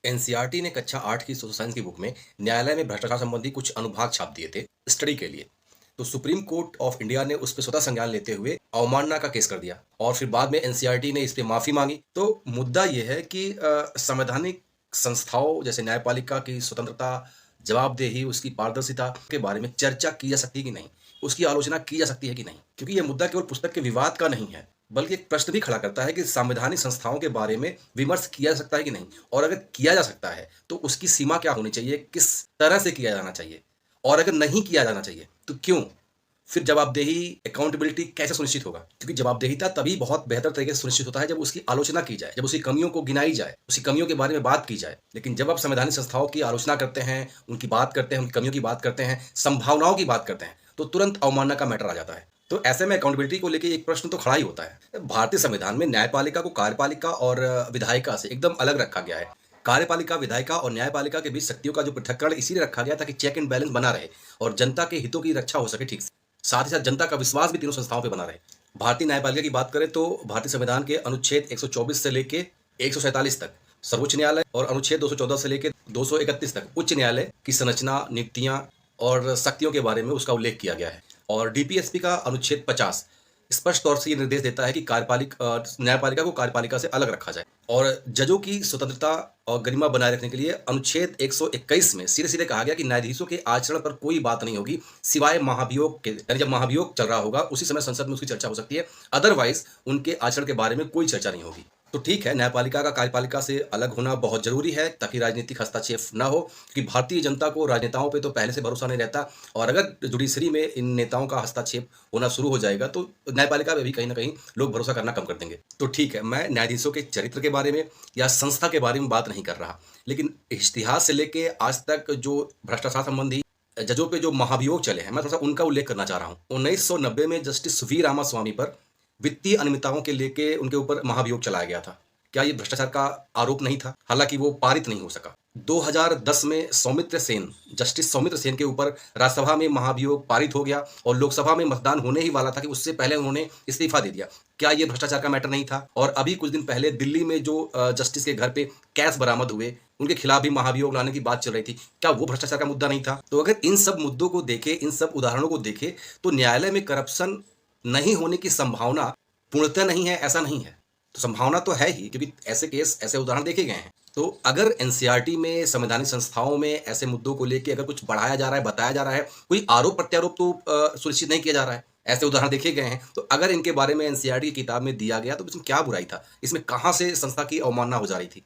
NCERT ने कक्षा 8 की सोशल साइंस की बुक में न्यायालय में भ्रष्टाचार संबंधी कुछ अनुभाग छाप दिए थे स्टडी के लिए। तो सुप्रीम कोर्ट ऑफ इंडिया ने उस पर स्वतः संज्ञान लेते हुए अवमानना का केस कर दिया और फिर बाद में एनसीईआरटी ने इस पे माफी मांगी। तो मुद्दा यह है कि संवैधानिक संस्थाओं जैसे न्यायपालिका की स्वतंत्रता, जवाबदेही, उसकी पारदर्शिता के बारे में चर्चा की जा सकती है कि नहीं, उसकी आलोचना की जा सकती है कि नहीं, क्योंकि यह मुद्दा केवल पुस्तक के विवाद का नहीं है, बल्कि एक प्रश्न भी खड़ा करता है कि संवैधानिक संस्थाओं के बारे में विमर्श किया जा सकता है कि नहीं, और अगर किया जा सकता है तो उसकी सीमा क्या होनी चाहिए, किस तरह से किया जाना चाहिए, और अगर नहीं किया जाना चाहिए तो क्यों। फिर जवाबदेही, अकाउंटेबिलिटी कैसे सुनिश्चित होगा, क्योंकि जवाबदेहिता तभी बहुत बेहतर तरीके से सुनिश्चित होता है जब उसकी आलोचना की जाए, जब उसकी कमियों को गिनाई जाए, उसकी कमियों के बारे में बात की जाए। लेकिन जब आप संवैधानिक संस्थाओं की आलोचना करते हैं, उनकी बात करते हैं, उनकी कमियों की बात करते हैं, संभावनाओं की बात करते हैं, तो तुरंत अवमानना का मैटर आ जाता है। तो ऐसे में अकाउंटेबिलिटी को लेके एक प्रश्न तो खड़ा ही होता है। भारतीय संविधान में न्यायपालिका को कार्यपालिका और विधायिका से एकदम अलग रखा गया है। कार्यपालिका, विधायिका और न्यायपालिका के बीच शक्तियों का जो पृथक्करण इसीलिए रखा गया ताकि चेक एंड बैलेंस बना रहे और जनता के हितों की रक्षा हो सके ठीक से। साथ ही साथ जनता का विश्वास भी तीनों संस्थाओं पे बना रहे। भारतीय न्यायपालिका की बात करें तो भारतीय संविधान के अनुच्छेद 124 से लेके 147 तक सर्वोच्च न्यायालय और अनुच्छेद 214 से लेके 231 तक उच्च न्यायालय की संरचना, नियुक्तियां और शक्तियों के बारे में उसका उल्लेख किया गया है। और डीपीएसपी का अनुच्छेद 50 स्पष्ट तौर से ये निर्देश देता है कि न्यायपालिका को कार्यपालिका से अलग रखा जाए। और जजों की स्वतंत्रता और गरिमा बनाए रखने के लिए अनुच्छेद 121 में सीधे सीधे कहा गया कि न्यायाधीशों के आचरण पर कोई बात नहीं होगी सिवाय महाभियोग के, यानी जब महाभियोग चल रहा होगा उसी समय संसद में उसकी चर्चा हो सकती है, अदरवाइज उनके आचरण के बारे में कोई चर्चा नहीं होगी। तो ठीक है, न्यायपालिका का कार्यपालिका से अलग होना बहुत जरूरी है ताकि राजनीतिक हस्तक्षेप ना हो, क्योंकि भारतीय जनता को राजनेताओं पे तो पहले से भरोसा नहीं रहता, और अगर जुडिशरी में इन नेताओं का हस्तक्षेप होना शुरू हो जाएगा तो न्यायपालिका में भी कहीं ना कहीं लोग भरोसा करना कम कर देंगे। तो ठीक है, मैं न्यायाधीशों के चरित्र के बारे में या संस्था के बारे में बात नहीं कर रहा, लेकिन इतिहास से लेके आज तक जो भ्रष्टाचार संबंधी जजों पे जो महाभियोग चले हैं, मैं थोड़ा सा उनका उल्लेख करना चाह रहा हूँ। 1990 में जस्टिस वी रामास्वामी पर वित्तीय अनियमितताओं के लेके उनके ऊपर महाभियोग चलाया गया था। क्या ये भ्रष्टाचार का आरोप नहीं था? हालांकि वो पारित नहीं हो सका। 2010 में जस्टिस सौमित्र सेन के ऊपर राज्यसभा में महाभियोग पारित हो गया और लोकसभा में मतदान होने ही वाला था कि उससे पहले उन्होंने इस्तीफा दे दिया। क्या ये भ्रष्टाचार का मैटर नहीं था? और अभी कुछ दिन पहले दिल्ली में जो जस्टिस के घर पे कैश बरामद हुए, उनके खिलाफ भी महाभियोग लाने की बात चल रही थी। क्या वो भ्रष्टाचार का मुद्दा नहीं था? तो अगर इन सब मुद्दों को देखें, इन सब उदाहरणों को देखें, तो न्यायालय में करप्शन नहीं होने की संभावना पूर्णतः नहीं है ऐसा नहीं है। तो संभावना तो है ही, क्योंकि ऐसे केस, ऐसे उदाहरण देखे गए हैं। तो अगर एनसीईआरटी में, संवैधानिक संस्थाओं में ऐसे मुद्दों को लेके अगर कुछ बढ़ाया जा रहा है, बताया जा रहा है, कोई आरोप प्रत्यारोप तो सुनिश्चित नहीं किया जा रहा है, ऐसे उदाहरण देखे गए हैं, तो अगर इनके बारे में एनसीईआरटी की किताब में दिया गया तो इसमें क्या बुराई था? इसमें कहाँ से संस्था की अवमानना हो जा रही थी?